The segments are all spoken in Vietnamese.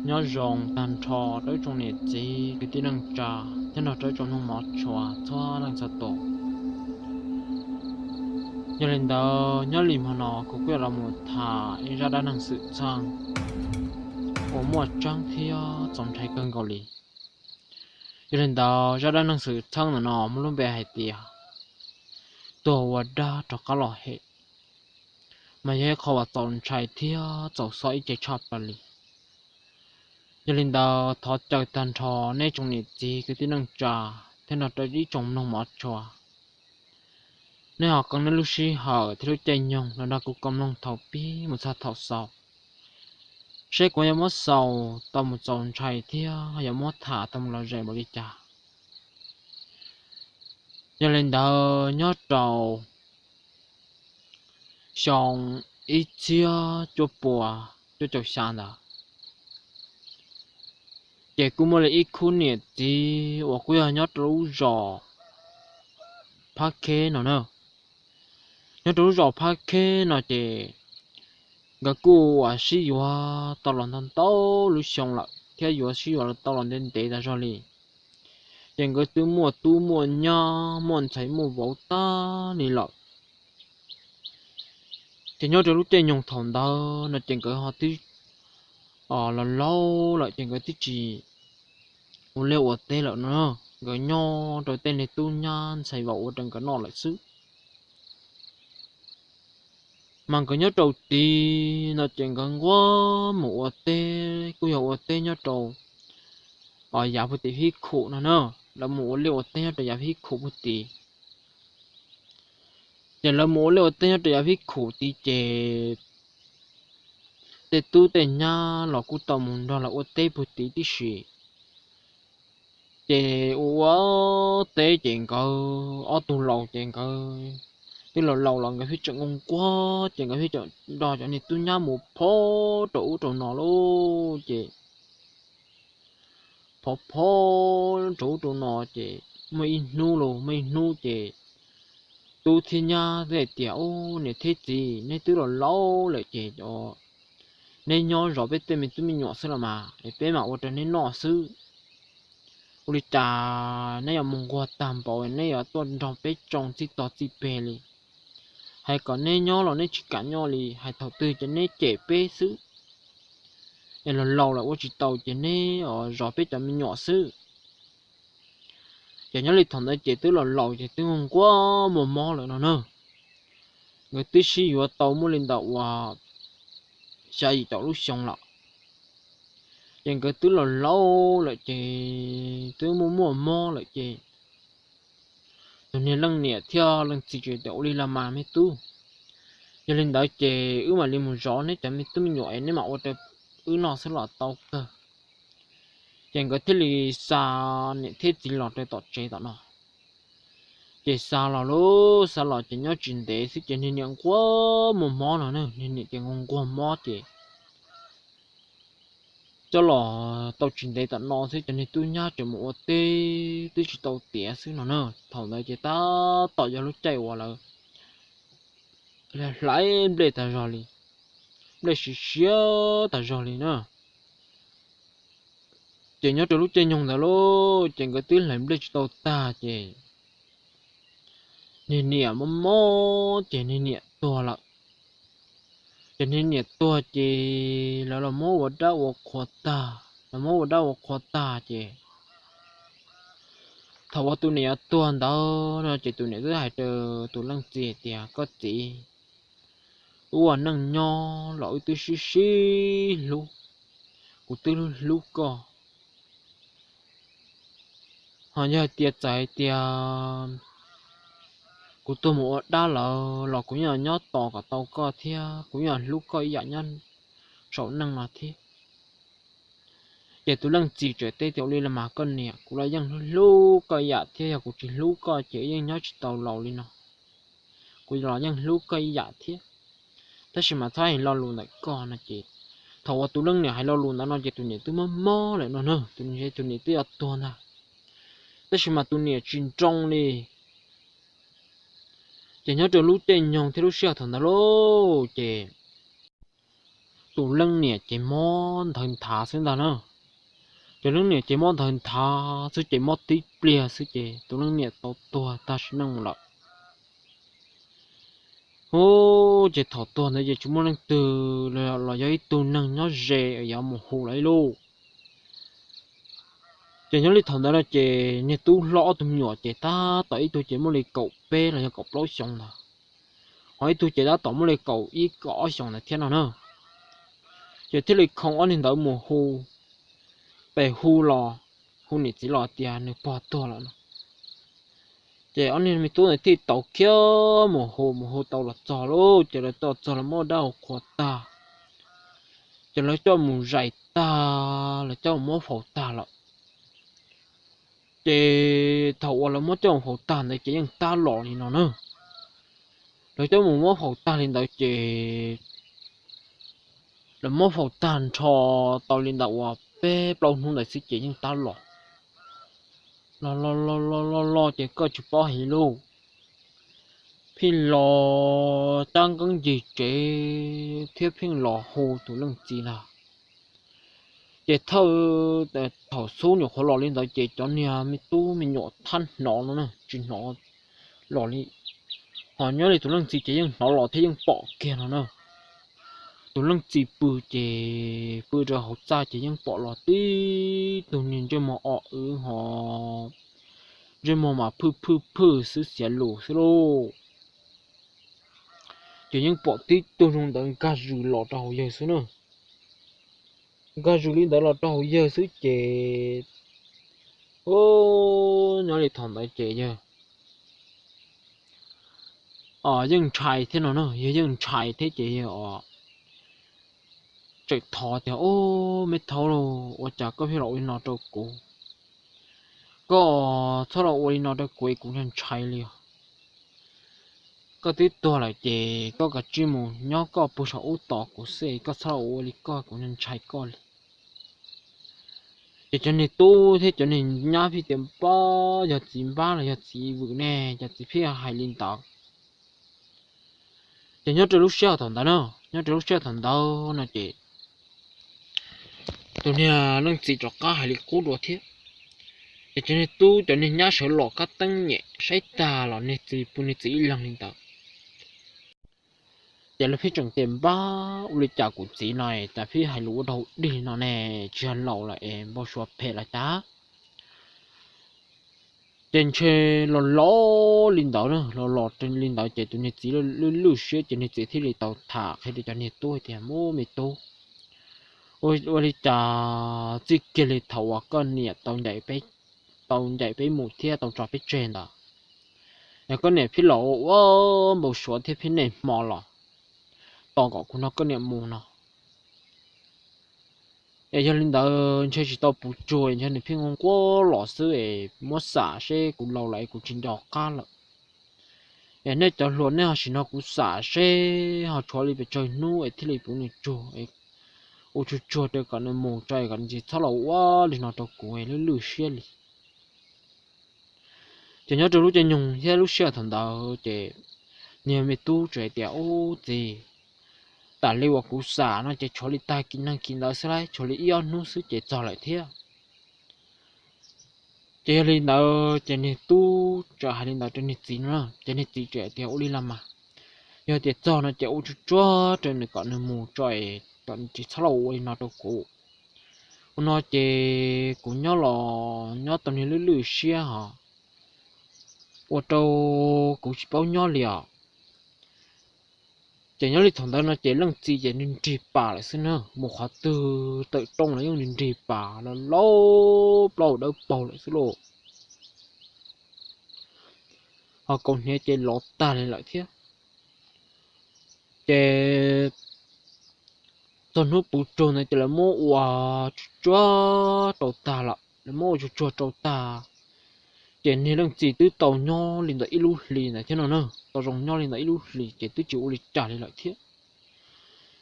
nhớ rồng tàn trò tới trong nhiệt gì cái tí năng trà thế nào tới trong nông mọt chùa thoa năng sợ tổ nhớ lên đó nhớ lìm họ nó cũng quyết là một thả in ra đã năng sự sang của một trang thì trong trái cơn gò lì nhớ lên đó ra đã năng sự sang là nó muốn luôn bè hay tiệt tổ và đa cho cá lò hệ mà nhớ khó vào trong trái thì dầu sỏi chạy chọt vào lì nhớ lên đó thọ trời tàn trò nên trong nhiệt gì cái tí năng trà thế nào tới đi trong nông mọt chùa nếu họ còn nên lúc xí họ thì lúc chạy nhung là đã cũng cầm lòng thầu pi một sao thầu sau sẽ có những món sau tao một dòng chạy theo hay những món thả tao một lần rẻ một đi trả nhớ lên đó nhớ trầu xong ít chia cho bùa cho chậu sàn đó để cũng mới là ít khu nhiệt thì tôi cũng nhớ trâu giò phát kế nó nữa nhớ trâu giò phát kế nó chỉ cái cô à sĩ hòa tao làm thằng tao lúc xong lại theo hòa sĩ hòa tao làm đến để ra rồi chẳng có tu mua nha muốn thấy mua vỗ ta nè lọ thì nhớ lúc trên nhung thòng đó là chẳng có họ tí là lâu lại chẳng có tí gì một liệu ở tên lợ nữa rồi nho rồi tên này tu nhan xài vỗ chẳng có nọ lại xứ mà có nhớ đầu tiên là chẳng có quá một tê cô hiểu tê nhớ đầu giá phải tí hít khổ nữa là một liệu tê nhớ giá hít khổ một tí giờ là một liệu tê nhớ giá hít khổ tí chè tê tu tê nha là cô tao muốn đó là tê một tí tí xì chè tê chèn cơ tu lầu chèn cơ cái lầu là cái phía trận ông quá chèn cái phía trận đó cho nên tôi nhá một phố trụ nó luôn chè phô chỗ chỗ nọ chị mấy nu lô mấy nu chị tu thiên nha để tiểu này thế gì nên tôi là lâu lại chị cho nên nhỏ rõ biết tên mình tôi nhỏ xưa là mà để bé mà ở trên nên nọ xứ uli ta nên là mong qua tạm bảo nên là tuần trong bé trong chỉ tỏ chỉ bé li hay còn nên nhỏ là nên chỉ cả nhỏ li hay thầu tư cho nên trẻ bé xứ nên là lâu là chỉ tàu cho nên ở rõ biết cho mình nhỏ xứ giờ nhớ lịch thằng ấy chỉ tức là lâu chỉ tức không quá một mò nữa nó nữa người tí xí vừa tàu muốn lên đảo và xa gì tàu lúc xong lại chẳng cái tức là lâu lại chỉ tức muốn một mò lại chỉ cho nên lần nè theo lần chỉ chỉ tàu đi làm mà mới tu giờ lên đảo chỉ mà lên một gió nên chẳng biết tu mình nhỏ nên mà ở đây nó sẽ là tàu cơ chẳng cái thứ gì xa nè thế gì lọt đây tọt chế tọt nó chỉ xa là lố xa là chỉ nhớ chuyện để sự chuyện nhận quá một món nào nữa nên chỉ ngon quá món thì cho là tàu chuyện để tận nó sẽ cho nên tôi nhớ chỉ một tê tôi chỉ tàu tía xíu nào nữa thầu này chỉ ta tàu cho lúc chạy qua là lại em để ta rồi đi để xíu ta rồi đi nữa chỉ nhớ từ lúc chơi nhung là lố chỉ có tiếng làm để tàu ta chỉ nên nè mò chỉ nên nè to là cho nên nè to chỉ là mò vào đó vào khoa ta là mò vào đó vào khoa ta chỉ thầu tụi nè to đó là chỉ tụi nè cứ hay chờ tụi lăng gì thì có gì năng nho lỗi tụi xí lu của tụi lu co họ nhớ tiệt chạy tiệt của tôi mua đa là cũng như nhớ tỏ cả tàu co thia cũng như lúc coi dạng nhân sổ năng là thế để tôi đang chỉ trở tây tiểu đi là mà con nè cũng là dân lúc coi dạng thia cũng chỉ lúc coi chỉ dân nhớ chỉ tàu lầu đi nó cũng là dân lúc coi dạng thia thế mà thấy lo luôn lại con là chị thầu tôi đang nè hay lo luôn nó chỉ tôi nè tôi mò lại nó nữa tôi nè tôi ở tuần à thế mà tôi nè chuyên trong đi chỉ nhớ từ lúc trên nhung thì lúc sau thằng đó lô chị tụ lưng nè chỉ món thần thả xứng ta nữa chỉ lưng nè chỉ món thần thả sư chỉ món tí bia sư chỉ tụ lưng nè tàu tua ta sẽ nâng lại ô chỉ thọ tua này chỉ chúng món từ là giấy tụ nâng nó rẻ ở nhà một hồ lấy luôn chỉ nhớ lịch thằng đó là chỉ như tú lõ tụi nhỏ chỉ ta tới tôi chỉ muốn lấy cậu bê là cậu lối xong là hỏi tôi chỉ đã tổng muốn lấy cậu ý cỏ xong là thế nào nữa chỉ thế lịch không ăn đến mùa hồ bè hồ lò hồ này chỉ lò tiền này bỏ to lắm chỉ ăn đến mình tôi này thì tàu kia mùa hồ tàu là trò luôn chỉ là tàu trò là mua đâu khó ta chỉ là cho mù dày ta là cho mua phổ ta lắm chỉ thầu là mất trong hậu tàn để chỉ những ta lọ thì nó nữa rồi cho một món hậu tàn lên tới chỉ là món hậu tàn cho tàu lên đầu bé bao không để xí chỉ những ta lọ lo chỉ có chụp bao hình luôn phi lọ tăng cái gì chỉ thiết phi lọ hồ tụ lưng gì là chỉ thâu thầu số nhiều khó lò lên tới chỉ cho nhà mình tu mình nhọ than nó nữa chỉ nó lò đi họ nhớ thì tụi lăng chỉ những nó lò thế những bỏ kia nó nữa tụi lăng chỉ bự rồi họ ra chỉ những bỏ lò tí tụi nhìn cho mà họ họ cho mà phư sự xẻ lù xí lô chỉ những bỏ tí tụi dùng tới cá rù lò đầu giờ xí nữa cá rù lên đó là đầu giờ xí chè ô nhớ thì thằng đấy chè giờ nhưng trái thế nào nữa nhưng trái thế chỉ chạy thò thì ô mấy thầu rồi ô chả có phải lỗi nó đâu cũ có thầu lỗi nó đâu cũ cũng nhân trái liền có tí to lại chỉ có cả chim mù nhó có bù sầu út tỏ của xe có thầu lỗi có cũng nhân trái có liền để cho nên tu thế cho nên nhá phi tiền ba giờ chín ba là giờ chỉ vừa nè giờ chỉ phi hai liên tạc chỉ nhớ từ lúc xưa thằng đó nữa nhớ từ lúc xưa thằng đó nó chỉ tụi nhà nó chỉ cho cá hay là cố đùa thiết để cho nên tu cho nên nhớ sợ lọ cá tăng nhẹ say ta lọ nên chỉ bún chỉ lần liên tạc giờ là phi trồng tiền ba uli chả của chỉ này tại phi hai lúa đầu đi nó nè chuyện lẩu lại em bao số phê là chá trên chơi lò linh đạo nữa lò trên linh đạo chạy tụi này chỉ là lưu xưa trên này chỉ thì là tàu thả hay để cho này tôi thì mua mì tô ôi chả chỉ kia là thầu con nè tàu nhảy bé một thia tàu trò bé trên đó nhà con này phi lò một số thì phi này mò lò tàu có cũng nó con này mù nó để cho linh đạo chơi chỉ tàu bù trôi cho nên phi không có lò xứ để mua xả xe cũng lâu lại cũng chính đỏ cá lợ để nên cho luôn nên họ chỉ nó cũng xả xe họ cho đi về chơi nuôi thì lấy bún này trôi ô chua để còn mù trời còn gì tháo lẩu quá thì nó đâu cũng ấy lử xe đi chỉ nhớ từ lúc chơi nhung thế lúc xe thằng đạo chỉ nhiều mấy tu chơi tiểu gì ta lưu cú xả nó chỉ cho đi ta kinh năng kinh đó sẽ lại cho đi yêu nó sẽ chỉ cho lại thế chỉ lên đó chỉ này tu cho hai lên đó chỉ này gì nữa chỉ này gì chơi tiểu đi làm mà giờ chỉ cho nó chỉ ô chua trên này còn nó mù trời còn chỉ tháo lẩu nó đâu cũ nó chỉ cũng nhớ tầm này lử xe hả ô tô cũng chỉ bao nhớ liền chỉ nhớ đi thằng đó nó chỉ lần gì chỉ nên trì bà lại xin nữa một khóa từ tự trong là những nên trì bà là lâu đâu bầu lại xin lộ họ còn nghe chỉ lót ta lại thế chỉ tuần hôm bù trồn này chỉ là mua quả chua trâu ta lại là mua chua trâu ta chỉ nên lần gì từ tàu nho lên tới ilu lì này thế nào nữa tàu rồng nho lên tới ilu lì chỉ từ chịu lì trả lại thế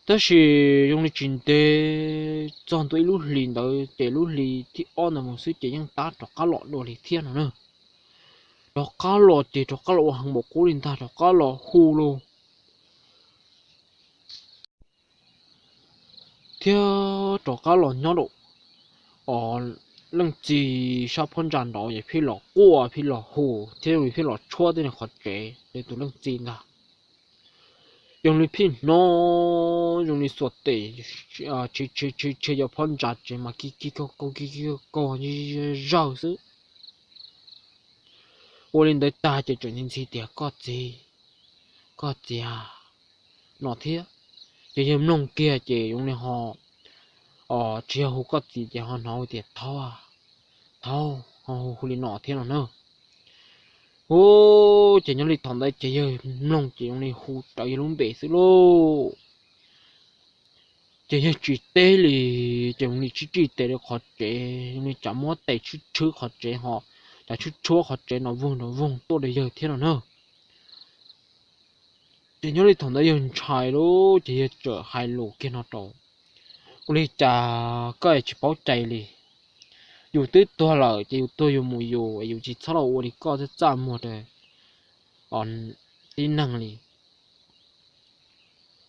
đó là dùng để chuyển tế chọn tới ilu lì tới để ilu lì thì on là một số chỉ những ta cho cá lọ đồ lì thiên nào nữa cho cá lọ chỉ cho cá lọ hàng một cố lên ta cho cá lọ hù luôn theo trò cá lò nhớ độ ở lần gì sao phân tràn đó vậy phi lò cua phi lò hồ theo phi lò chua đây là khó chế để tụi lần gì nào dùng lý pin nó dùng lý sốt tệ chỉ cho phân tràn chỉ mà cái như rau sứ ô lên đấy ta chỉ cho những gì tiệt có gì à nó thế chỉ dùng nông kia chỉ dùng này họ chỉ hú có gì chỉ họ nói tiệt thao họ hú li nọ thế nào nữa ô chỉ những lịch thằng đấy chỉ giờ nông chỉ dùng này hú trời luôn bể xí lô chỉ chỉ tê li chỉ dùng này chỉ tê để khó chế dùng này chả mót tê chứ khó chế họ chả chứ chúa khó chế nó vung tôi để giờ thế nào nữa chỉ những lịch thằng đấy dùng trái lô chỉ chở hai lô kia nó trâu uli chả cái chỉ bảo chạy li dù tới tôi là chỉ tôi dùng mùi dù chỉ sau đó uli có sẽ chạm một rồi còn tí năng li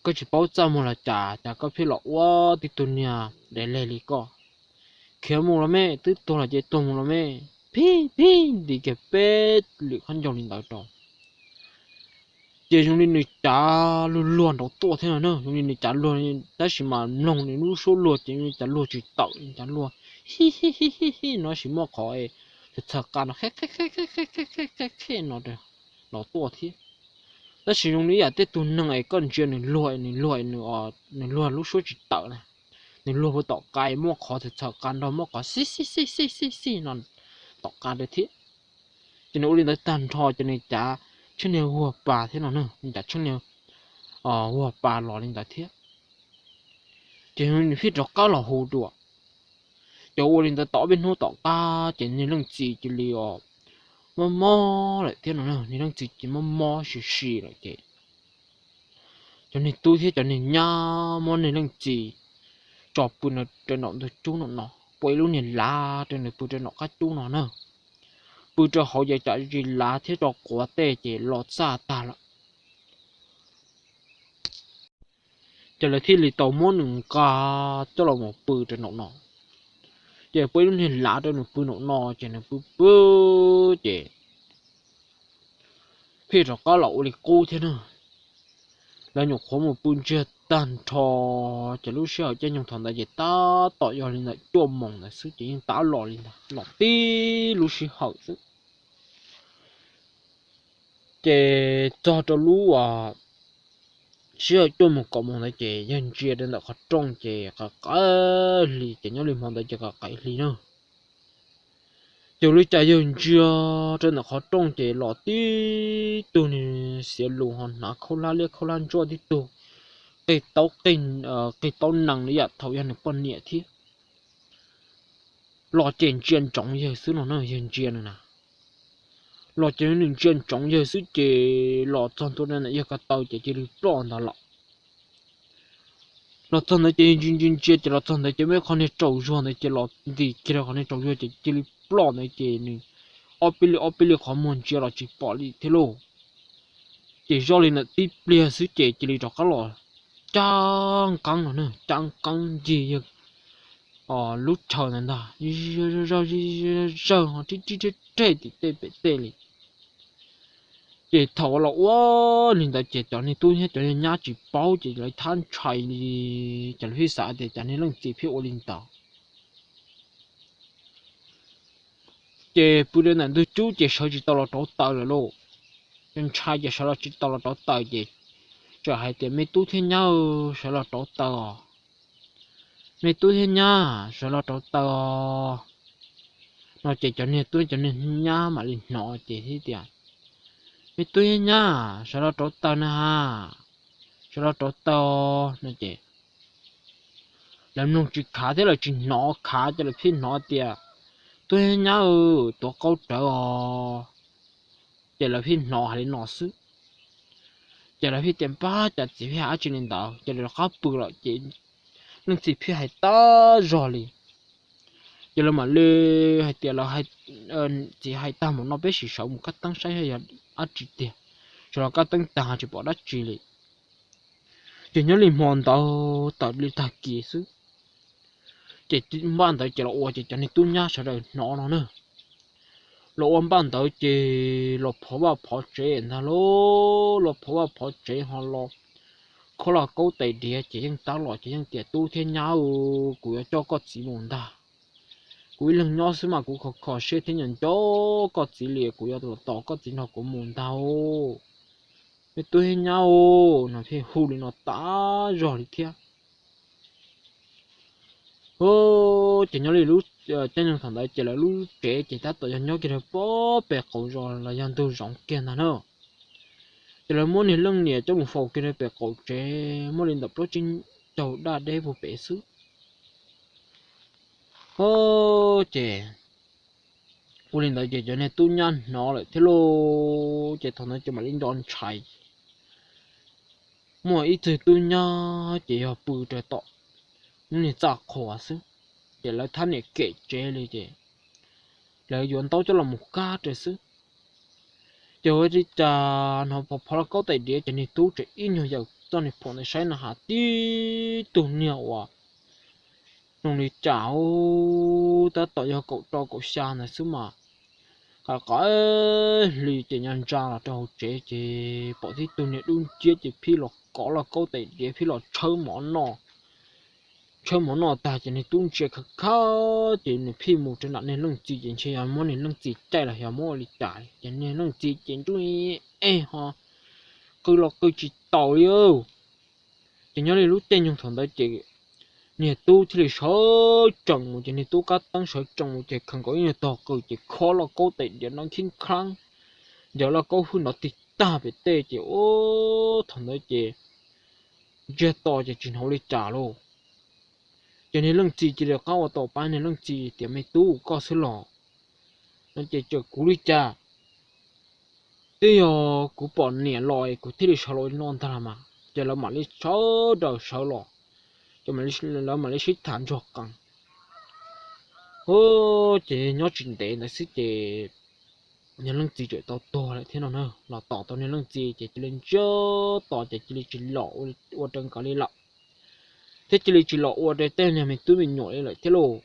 cái chỉ bảo chạm một là chả có phải là quá tí tôi nhà để lấy li có khi mua là mẹ tới tôi là chỉ tôi mua là mẹ pin đi cái pet li khăn dòng linh đạo tròn chỉ dùng linh này chả luôn đầu to thế nào nữa dùng linh này chả luôn đó chỉ mà nông này nó số luôn chỉ chả luôn chỉ tạo chả luôn hi nó chỉ mua khỏi thì thật cả nó khét nó được nó to thế đó chỉ dùng linh à tết tuần này con chuyện này lùi lúc số chỉ tạo này lùi với tạo cái mua khỏi thì thật cả đó mua khỏi xí nó tạo cái được thế cho nên linh tới tàn thọ cho nên chả chứ nếu hùa bà thế nào nữa mình đã chứ nếu hùa bà lò lên đã thiết chỉ mình phía đó cá là hồ đùa chỗ lên đã tỏ bên hồ tỏ cá chỉ nên lần gì chỉ liò mò lại thế nào nữa nên lần gì chỉ mò xì lại kệ cho nên tôi thế cho nên nhá món này lần gì chọc bún là trên nó tôi chú nó quay luôn nhìn lá trên này bún trên nó cá chú nó nữa bữa cho họ dạy trả gì lá thế cho quả tê chỉ lọt xa ta là chỉ là thi lì tàu muốn nâng ca cho là một bữa cho nó chỉ bữa lúc này lá cho nó bữa nó chỉ là bữa chỉ khi cho cá lẩu thì cô thế nữa là nhục khó một bữa chưa tan thò chỉ lúc sau cho nhung thằng đại chỉ ta tỏi vào lên lại chôm mỏng là sức chỉ ta lò lên lò tí lúc sau hậu sức chế cho lú sửa cho một cọng mong chế dân chia đến là khó trông chế cái lì chế nhau liền mong chế cái lì nữa chỗ lì chế dân chia trên là khó trông chế lọ tí tu này sẽ lù hòn nã khâu la cho tí tu cái tàu nặng này thầu dân được con nhẹ thiết lọ chèn chèn trọng giờ xứ nó dân chia nữa nè lọ chèn nên chèn trọng giờ xứ chế lọ trong tôi nên là giờ cái tàu chế đi plon đó lọ trong đấy chế lọ trong đấy chế mấy con này trâu ruộng này chế lọ gì kia con này trâu ruộng chế đi plon này chế này opili khó muốn chế lọ chỉ bỏ đi thế lô chế do lên là tí bia xứ chế đi cho cái lọ trăng căng nữa trăng căng gì vậy lúc chờ này đó giờ họ chỉ tê li chỉ thầu là quá nên tại chỉ cho nên tôi hết cho nên nhá chỉ bao chỉ lại than chạy đi chỉ là xã để cho nên lần chỉ phiếu lên tàu chỉ bữa nay này tôi chú chỉ sợ chỉ tàu là tàu rồi lô nên chạy chỉ sợ là chỉ tàu là tàu gì cho hai tiền mấy túi thiên nhau sợ là tàu mấy túi thiên nhá sợ là tàu nó chỉ cho nên nhá mà lên nọ chỉ thế tiền mấy túi nhá sợ là tàu nè ha sợ là tàu nó chỉ làm nông chỉ khá thế là chỉ nọ khá cho là phiên nọ tiền túi nhá tổ câu trở chỉ là phiên nọ hay nọ xứ chỉ là phiên tiền ba chỉ phiên hai trên đảo chỉ là khá bự rồi chỉ nên chỉ phiên hai ta rồi li chỉ là mà lê hai tiền là hai chỉ hai ta một nó bé chỉ sống một cách tăng sai hay là ăn chỉ tiền cho là cách tăng ta chỉ bỏ đất chỉ li chỉ nhớ li mòn tao li ta kỳ xứ chỉ ban tới chỉ là ủa chỉ cho nên tôi nhá sợ rồi nó nữa lộ ông ban tới chỉ lộ phổ vào phổ chế thà lộ phổ vào phổ chế họ lộ khó là câu tệ địa chỉ những tao lộ chỉ những tiệt tu thiên nhau của cho có chỉ muốn ta cuối lần nhỏ xíu mà cũng khó xếp thiên nhân cho có chỉ liệt của yo tỏ có chỉ nó cũng muốn tao cái tôi nhau nó thì hù đi nó ta rồi đi theo ô chỉ nhớ đi lúc trên những thằng đấy chỉ là lúc trẻ chỉ ta tự nhớ cái bó bẹ cổ rồi là dân tôi rộng kia nè nữa chỉ là muốn nhìn lưng nhẹ trong một phòng kia bẹ cổ trẻ muốn lên tập đó trên đầu đa đê vô bể xứ ô trẻ muốn lên tới cho nên tu nhân nó lại thế lô trẻ thằng nó cho mà lên đòn chạy mỗi ít thì tu nhá chỉ học bự trẻ tọ nên chắc khó xứ chỉ là thanh này kể chếเลยchị lợi dụng tao cho là một ca trời xứ chờ đi cha nó bỏ có tài địa cho nên tu chỉ in nhiều giờ cho nên phụ này sai nó hạ tí tụ nhiều à nông đi chảo ta tạo cho cậu xa này xứ mà cả cái lì chỉ nhận ra là trâu chế chỉ bỏ tí tụ nhiều đúng chết chỉ phi là có là có tài địa phi là chơi món nọ ta chỉ nên tung chơi khá khá chỉ nên phi một trên nạn nên lăng chỉ chỉ chơi món nên lăng chỉ chạy là hiểu món lịch chạy chỉ nên lăng chỉ chỉ tôi ha cứ lo cứ chỉ tàu yêu chỉ nhớ đến lúc tên dùng thằng đấy chỉ nè tu thì sợ trồng một chỉ nè tu cá tăng sợ trồng một chỉ không có nè tàu cứ chỉ khó là cố tình để nó khiến khăng giờ là cố hư nó thì ta bị tê chỉ ô thằng đấy chỉ giờ to chỉ hậu lịch trả luôn cho nên lăng chỉ được cao ở tổ ban nên lăng chỉ thì mấy tu có số lọ nó chỉ chờ cú đi cha bây giờ cú bỏ nẻ lòi cú thích đi sờ lòi non ta mà giờ là mà lấy sờ đầu sờ lọ cho mà lấy xích thảm cho căng ô chỉ nhớ chuyện tệ là xích chỉ nên lăng chỉ to to lại thế nào nữa là to nên lăng chỉ lên chưa to chỉ lọ ở trong cái lọ thế chỉ lọ ở đây tên nhà mình tụi mình nhỏ lại thế lộ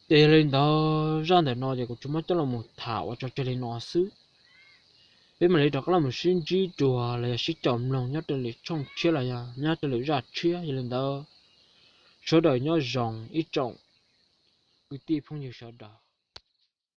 để lên đó ra để nó thì cũng chúng nó là một thảo cho lên nó xứ bên mà lấy đó là một sinh chi chùa là sẽ chồng lòng nhớ từ lịch trong chia là nhớ từ lịch ra chia lên đó số đời nhớ ròng ít trọng cái tim không nhiều sợ đó